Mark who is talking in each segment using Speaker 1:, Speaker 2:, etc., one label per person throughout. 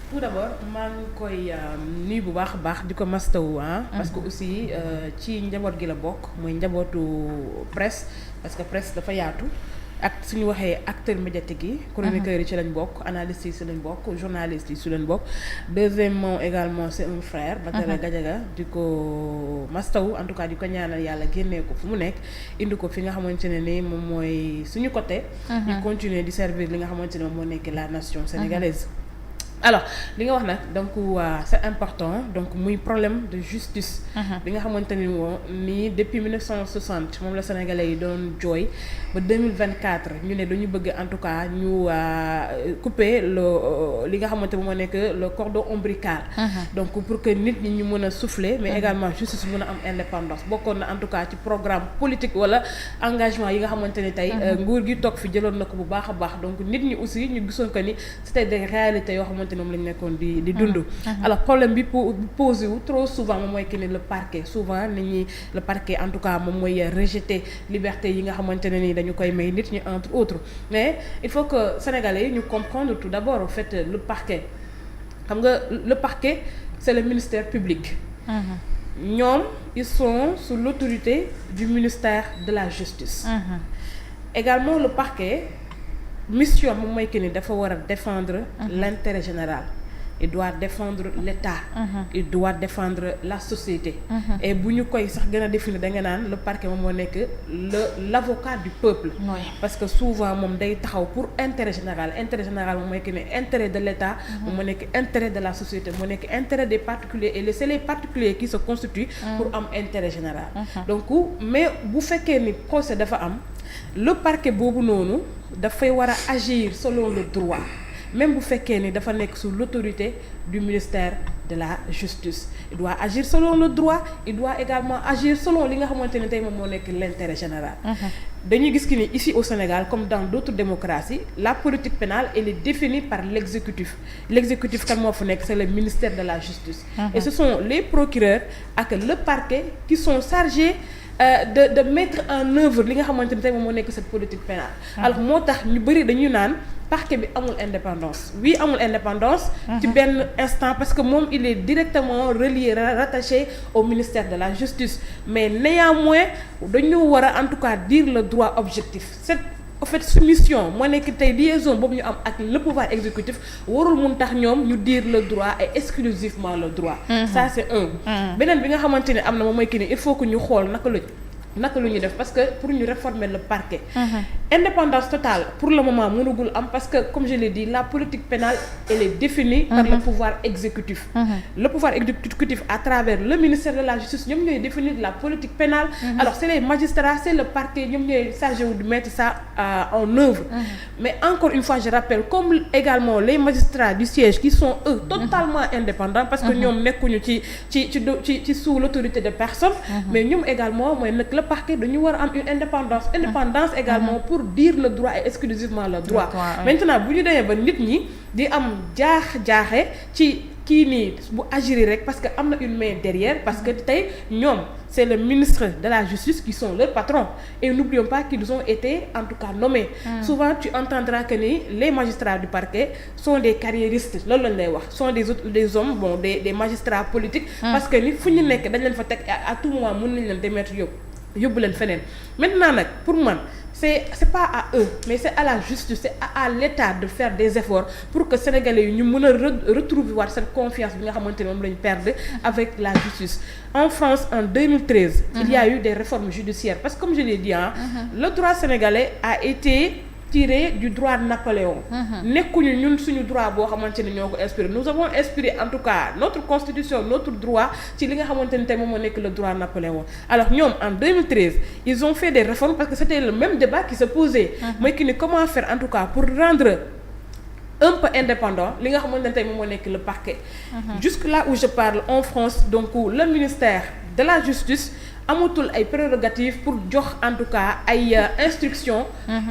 Speaker 1: tout d'abord maa ngi koy nuyu bu baax a baax di ko mastawu parce que aussi ci njaboot gi la bokk mooy njabootu presse parce que presse dafa yaatu ak suñu waxee acteurs médiatiques yi chroniqueurs yi ci lañ bokk analystes yi ci lañ bokk journalistes yi ci lañ bokk deuxièmement également c'est un frère Badara Gadiaga di ko mastawu en tout cas di ko ñaanal yàlla génnee ko fu mu nekk indi ko fi nga xamante ne ni moom mooy suñu côté ñu continuer di servir li nga xamante ne moom moo nekk la nation sénégalaise alors li nga wax nag donc c'est important donc muy problème de justice bi nga xamante ni moom nii depuis 1960 moom la sénégalais yi doon jooy ba 2024 ñu ne dañu bëgg en tout cas ñu couper li nga xamante moo nekk le cordon ombilical donc pour que nit ñi ñu mën a souffler mais également justice mën a am indépendance bokkoon na en tout cas ci programme politique wala engagement yi nga xamante ni tey nguur gi toog fi jëloon na ko bu baax a baax donc nit ñi aussi ñu gisoon ko ni c'était des réalités yoo xamante moom lañu nekkoon di dund alors problème bi posé wu trop souvent moom mooy que ni le parquet souvent nit ñi le parquet en tout cas moom mooy rejeter liberté yi nga xamante ne ni dañu koy may nit ñi entre autres mais il faut que sénégalais yi ñu comprendre tout d'abord au fait le parquet xam nga le parquet c'est le ministère public ñoom ils sont sous l'autorité du ministère de la justice également le parquet mission moom mooy que ni dafa war a défendre l'intérêt général il doit défendre l'État il doit défendre la société et bu ñu koy sax gën a définir da nga naan le parquet moom moo nekk l'avocat du peuple parce que souvent moom day taxaw pour intérêt général moom mooy que ni intérêt de l'État moom moo nekk intérêt de la société moo nekk intérêt des particuliers et c'est les particuliers qui se constituent pour am intérêt général donc mais bu fekkee ni procès dafa am le parquet boobu noonu dafay war a agir selon le droit même bu fekkee ni dafa nekk sous l'autorité du ministère de la justice il doit agir selon le droit il doit également agir selon li nga xamante ne tey moom moo nekk l'intérêt général dañuy gis que ni ici au Sénégal comme dans d'autres démocraties la politique pénale elle est définie par l'exécutif kan moo fa nekk c'est le ministère de la justice et ce sont les procureurs ak le parquet qui sont chargés de mettre en œuvre li nga xamante ni tey moom moo nekk cette politique pénale alors moo tax ñu bari dañuy naan parquet bi amul indépendance oui amul indépendance ci benn instant parce que moom il est directement relié rattaché au ministère de la justice mais néanmoins dañu war a en tout cas dire le droit objectif en fait soumission moo nekk tey liaison boobu ñu am ak le pouvoir exécutif warul mun tax ñoom ñu dire le droit et exclusivement le droit ça c'est beneen bi nga xamante ne am na moom mooy que ni il faut que ñu xool naka lu ñu def parce que pour ñu réformer le parquet indépendance totale pour le moment mënagul am parce que comme je l'ai dit la politique pénale elle est définie par le pouvoir exécutif le pouvoir exécutif à travers le ministère de la justice ñoom ñooy définir la politique pénale alors c'est les magistrats c'est le parquet ñoom ñooy chargé wu de mettre ça en œuvre mais encore une fois je rappelle comme également les magistrats du siège qui sont eux totalement indépendants parce que ñoom nekkuñu ci sous l'autorité de personne mais ñoom également mooy nag le parquet dañu war a am une indépendance également pour dire le droit et exclusivement le droit maintenant bu ñu demee ba nit ñi di am jaaxe ci kii nii bu agir rek parce que am na une main derrière parce que tey ñoom c'est le ministre de la justice qui sont leurs patrons et n'oublions pas qu'ils ont été en tout cas nommés souvent tu entendras que ni les magistrats du parquet sont des carriéristes loolu lañ lay wax sont des hommes bon des magistrats politiques parce que ni fu ñu nekk dañ leen fa teg à tout moment mën nañ leen démettre yóbbu leen feneen maintenant nag pour man c'est pas à eux mais c'est à la justice c'est à l'État de faire des efforts pour que sénégalais yi ñu mën a retrouver waat cette confiance bi nga xamante ne moom la ñu perdre avec la justice en France en 2013 il y a eu des réformes judiciaires parce que comme je l'ai dit le droit sénégalais a été tiré du droit de Napoléon nekkuñu ñun suñu droit boo xamante ne ñoo ko inspiré nous avons inspiré en tout cas notre constitution notre droit ci li nga xamante ne tey moom moo nekk le droit de Napoléon alors ñoom en 2013 ils ont fait des réformes parce que c'était le même débat qui se posait mooy que ni comment faire en tout cas pour rendre un peu indépendant li nga xamante ne tey moom moo nekk le parquet jusque là où je parle en France donc le ministère de la justice amatul ay prérogatives pour jox en tout cas ay instructions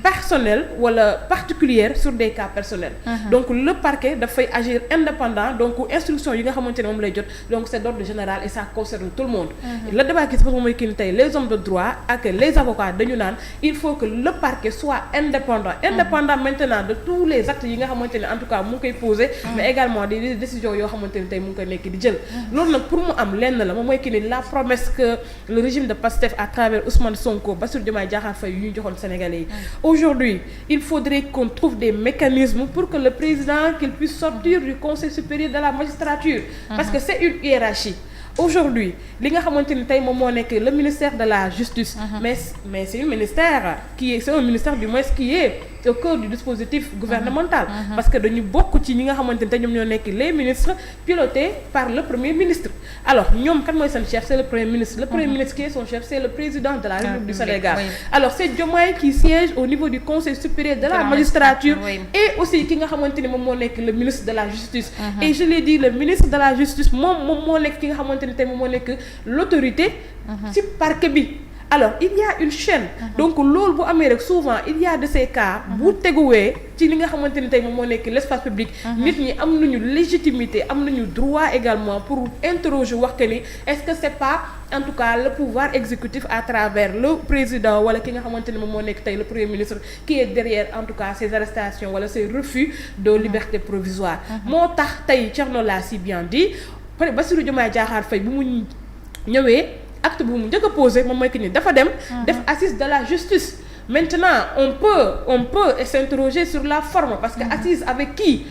Speaker 1: personnelles wala particulières sur des cas personnels. Donc le parquet dafay agir indépendant, donc instructions yi nga xamante ne moom lay jot donc c'est d'ordre général et ça concerne tout le monde. Le débat qui se pose mooy kii ni tey les hommes de droit ak les avocats dañu naan il faut que le parquet soit indépendant maintenant de tous les actes yi nga xamante ne en tout cas mu ngi koy poser mais également des décisions yoo xamante ne tey mu ngi koy nekk di jël. Loolu nag pour mu am lenn la moom mooy kii ni la promesse que le régime de Pastef à travers Ousmane Sonko, Bassirou Diomaye Diakhar Faye yu ñu joxoon Sénégalais yi. Aujourd'hui il faudrait qu'on trouve des mécanismes pour que le président qu'il puisse sortir du Conseil supérieur de la magistrature parce que c'est une hiérarchie. Aujourd'hui li nga xamante ni tey moom moo nekk le ministère de la justice mais c'est un ministère du moins qui est au cœur du dispositif gouvernemental parce que dañu bokk ci ñi nga xamante ni tey ñoom ñoo nekk les ministres pilotés par le premier ministre. Alors ñoom kan mooy seen chef, c'est le premier ministre. Le premier ministre qui est son chef, c'est le président de la République du Sénégal. Alors c'est Diomaye qui siège au niveau du Conseil supérieur de la magistrature et aussi ki nga xamante ni moom moo nekk le ministre de la justice. Et je l'ai dit, le ministre de la justice moom moo nekk ki nga xamante ni tey moom moo nekk l'autorité ci parquet bi. Alors il y a une chaîne. Donc loolu bu amee rek souvent il y a de ces cas bu teguwee ci li nga xamante ni tey moom moo nekk l'espace public. Nit ñi am nañu légitimité, am nañu droit également pour interroger wax que ni est-ce que c'est pas en tout cas le pouvoir exécutif à travers le président wala ki nga xamante ni moom moo nekk tey le premier ministre qui est derrière en tout cas ces arrestations wala ces refus de liberté provisoire. Moo tax tey Thierno l'a si bien dit Bassirou Diomaye Diakhar Faye bu mu ñëwee acte bu mu njëkk a posé moom mooy que ni dafa dem def assise de la justice. Maintenant on peut s'interroger sur la forme parce que assise avec qui?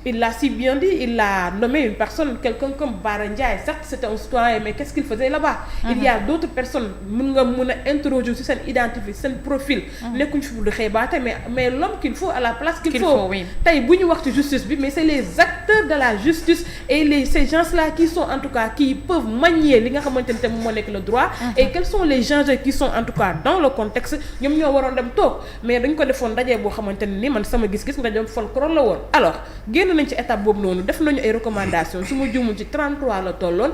Speaker 1: Il l'a si bien dit, il a nommé une personne, quelqu'un comme Bara Ndiaye. Certes, c'était un citoyen, mais qu'est-ce qu'il faisait là-bas? Il y a d'autres personnes, mën nga interroger sur seen identité, seen profil. Nekkuñ fi de xeebaate mais l'homme qu'il faut à la place qu'il faut. Tey bu ñu wax ci justice bi, mais c'est les acteurs de la justice et ces gens-là qui sont en tout cas qui peuvent manier li nga xamante ni moom moo nekk le droit. Et quels sont les gens qui sont en tout cas dans le contexte ñoom ñoo waroon dem toog mais dañ ko defoon ndaje boo xamante ni man sama gis-gis ndaje folklore la woon. Alors nañ ci étape boobu noonu def nañu ay recommandations su ma juumul ci 33 la tolloon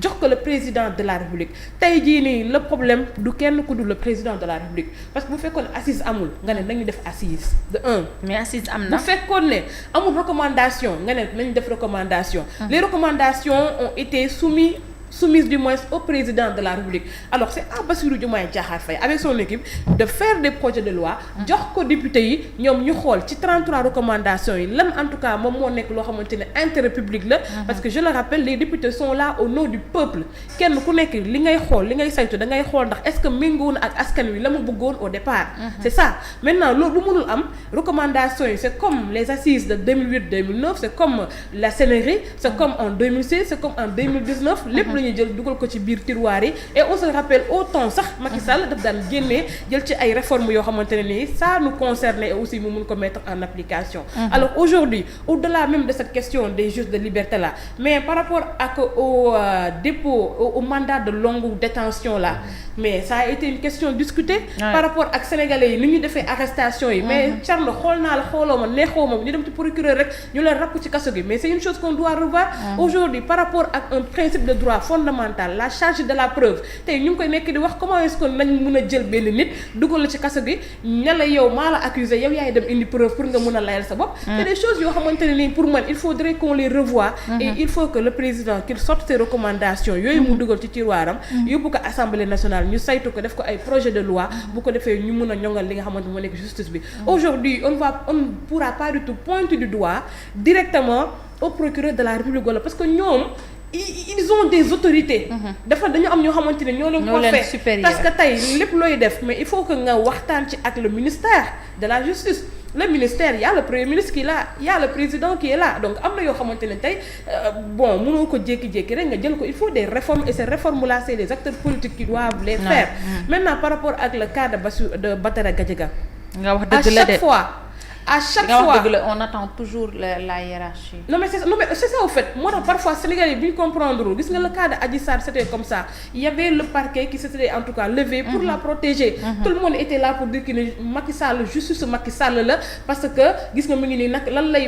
Speaker 1: jox ko le président de la République. Tey jii nii le problème du kenn ku dul le président de la République parce que bu fekkoon assise amul nga ne nañu def assise de un. Mais assise am na bu fekkoon ne amul recommandation nga ne nañu def recommandation. Les recommandations ont été soumise du moins au président de la République. Alors c'est à Bassirou Diomaye Diakhar Faye avec son équipe de faire des projets de loi jox ko député yi ñoom ñu xool ci 33 recommandations yi lan en tout cas moom moo nekk loo xamante ne intérêt public la parce que je le rappelle les députés sont là au nom du peuple kenn ku nekk li ngay xool li ngay saytu da ngay xool ndax est-ce que méngoo na ak askan wi la mu bëggoon au départ. C'est ça. Maintenant loolu bu mënul am recommandations yi c'est comme les assises de 2008-2009 c'est comme la CNRI c'est comme en 2016 c'est comme en 2019 lépp ñu jël dugal ko ci biir tiroir yi et on se rappelle autant sax Macky Sall daf daan génnee jël ci ay réformes yoo xamante ne nii ça nous concerne et aussi mu mun ko mettre en application. Alors aujourd'hui au-delà même de cette question des juges de liberté là mais par rapport ak au dépôt au mandat de longue détention là mais ça a été une question discutée par rapport ak sénégalais yi ni ñu defee arrestation yi mais Thierno xool naa la xooloo ma neexoo ma ñu dem ci procureur rek ñu leen rapp ci kaso gi mais c'est une chose qu'on doit revoir aujourd'hui par rapport ak un principe de droit fondamental la charge de la preuve tey ñu ngi koy nekk di wax comment est-ce que nañ mën a jël benn nit dugal la ci kaso gi ña la yow maa la accusé yow yaay dem indi preuve pour nga mën a layal sa bopp c'est des choses yoo xamante ne nii pour man il faudrait qu'on les revoie et il faut que le président qu'il sorte ses recommandations yooyu mu dugal ci tiroiram yóbbu ko assemblée nationale ñu saytu ko def ko ay projet de loi bu ko defee ñu mën a ñongal li nga xamante moo nekk justice bi aujourd'hui on ne pourra pas du tout pointer du doigt directement au procureur de la République wala parce que ñoom ils ont des autorités. dafa dañu am ñoo xamante ne ñoo leen ko fait parce que tey lépp looy def mais il faut que nga waxtaan ci ak le ministère de la justice. Le ministère y a le premier ministre qui est là y a le président qui est là donc am na yoo xamante ne tey bon mënoo ko jékki-jékki rek nga jël ko il faut des réformes et ces réformes là c'est les acteurs politiques qui doivent les faire. Maintenant par rapport ak le cas de Badara Gadiaga nga wax dëgg la de à chaque fois
Speaker 2: on attend toujours la hiérarchie.
Speaker 1: non mais c'est ça au fait moo tax parfois Sénégalais yi bu ñu comprendre gis nga le cas de Adji Sarr c'était comme ça il y avait le parquet qui s'était en tout cas levé pour la protéger. Tout le monde était là pour dire que ni Macky Sall justice Macky Sall la parce que gis nga mu ngi nii nag lan lay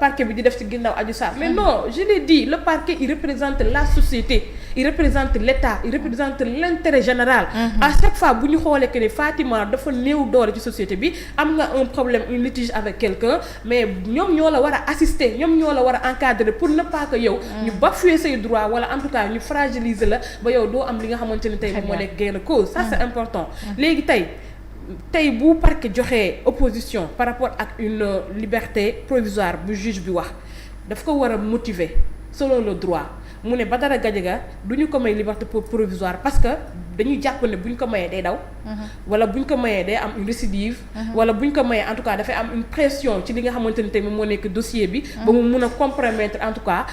Speaker 1: parquet bi di def ci ginnaaw Adji Sarr mais non je l'ai dit le parquet il représente la société il représente l'État il représente l'intérêt général. À chaque fois bu ñu xoolee que ni Fatima dafa néew doole ci société bi am nga un problème un litige avec quelqu'un mais ñoom ñoo la war a assister ñoom ñoo la war a encadrer pour ne pas que yow ñu bafouer say droits wala en tout cas ñu fragiliser la ba yow doo am li nga xamante ni tey moom moo nekk gain de cause ça c'est important. Léegi tey bu parquet joxee opposition par rapport ak une liberté provisoire bu juge bi wax daf ko war a motiver selon le droit mu ne Badara Gadiaga du ñu ko may liberté provisoire parce que dañuy jàpp ne bu ñu ko mayee day daw. wala bu ñu ko mayee day am une récidive. wala bu ñu ko mayee en tout cas dafay am une pression ci li nga xamante ni tey moom moo nekk dossier bi. ba mu mun a compromettre en tout cas.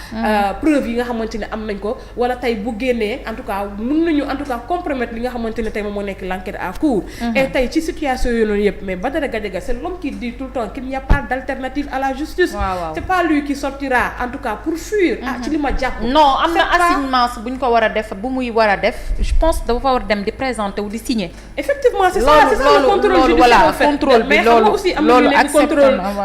Speaker 1: preuve yi nga xamante ne am nañ ko wala tey bu génnee en tout cas mun nañu en tout cas compromettre li nga xamante ne tey moom moo nekk l'enquête à cours. et tey ci situation yooyu noonu yëpp mais Badara Gadiaga c'est l'homme qui dit tout le temps qu'il n'y a pas d'alternative à la justice. C'est pas lui qui sortira en tout cas pour fuir. ci li ma jàpp.
Speaker 2: non am na assignance bu ñu ko war a def bu muy war a def je pense dafa war dem di présenter wu di signer.
Speaker 1: effectivement c'est ça le contrôle judiciaire en fait
Speaker 2: contrôle bi loolu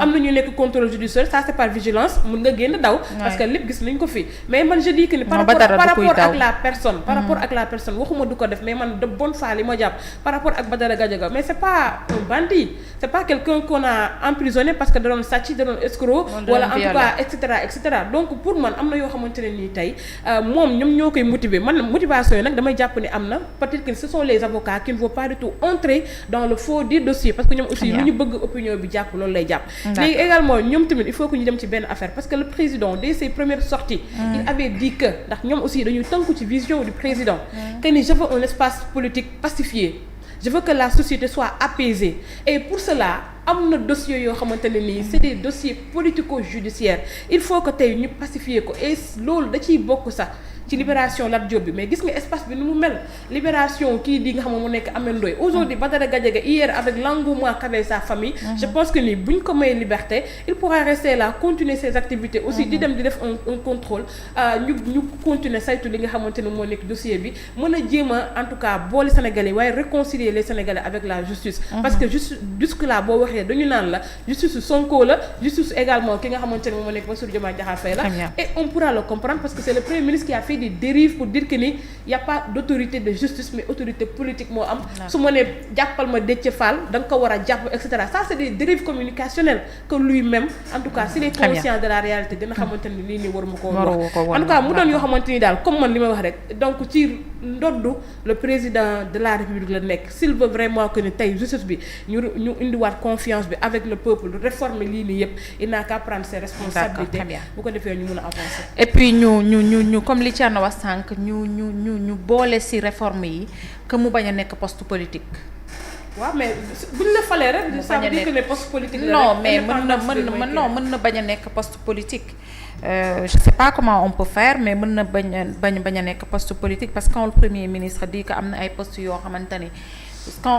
Speaker 1: am na ñu nekk contrôle judiciaire ça c'est par vigilance mun nga génn daw parce que lépp gis nañ ko fi mais man je dis que ni par rapport ak la personne par rapport ak la personne waxuma du ko def mais man de bonne foi li ma jàpp par rapport ak Badara Gadiaga mais c'est pas un bandit c'est pas quelqu'un qu'on a emprisonné parce que da doon sàcc da doon escroc wala en tout cas et cetera donc pour man am na yoo xamante ne nii tey moom ñoom ñoo koy motiver man motivation yi nag damay jàpp ni am na peut-être que ce sont les avocats qui ne vont pas du tout entrer dans le faux du dossier parce que ñoom aussi lu ñu bëgg opinion bi jàpp loolu lay jàpp léegi également ñoom tamit il faut que ñu dem ci benn affaire parce que le président dès ses premières sorties il avait dit que ndax ñoom aussi dañuy tënku ci vision du président que ni je veux un espace politique pacifié je veux que la société soit apaisée et pour cela am na dossiers yoo xamante ne nii c'est des dossiers politico-judiciaires il faut que tey ñu pacifier ko et loolu da ciy bokk sax ci libération Lat Diop bi mais gis nga espace bi nu mu mel libération kii di nga xam ne mu nekk Ameth Ndoye aujourd'hui Badara Gadiaga hier avec l'engouement qu'avait sa famille je pense que ni buñ ko may liberté il pourra rester là continuer ses activités aussi di dem di def un contrôle ñu continuer saytu li nga xamante ne moo nekk dossier bi mën a jéem a en tout cas boole Sénégalais waaye réconcilier les Sénégalais avec la justice parce que jusque là boo waxee dañu naan la justice Sonko la justice également ki nga xamante ne moo nekk Bassirou Diomaye Diakhar Faye la et on pourra le comprendre parce que c'est le premier ministre qui a fait des dérives pour dire que ni y a pas d'autorité de justice mais autorité politique moo am su ma ne jàppal ma Déthié Fall da nga ko war a jàpp et cetera ça c'est des dérives communicationnelles que lui-même en tout cas s'il est conscient de la réalité dina xamante ni lii nii waruma ko wax en tout cas mu doon yoo xamante ni daal comme man li ma wax rek donc ci ndoddu le président de la République la nekk s'il veut vraiment que ni tey justice bi ñu indiwaat confiance bi avec le peuple réformer lii nii yëpp il n'a qu'à prendre ses responsabilités bu ko defee ñu mën a avancer
Speaker 2: et puis ñu comme li Thierno wax sànq ñu boole ci réforme yi que mu bañ a nekk poste politique.
Speaker 1: waaw mais buñ la falee rek. ça veut dire que ne poste politique la
Speaker 2: non mais mën na bañ a nekk poste politique. Je sais pas comment on peut faire mais mën na bañ a nekk poste politique parce que quand le premier ministre dit que am na ay postes yoo xamante ni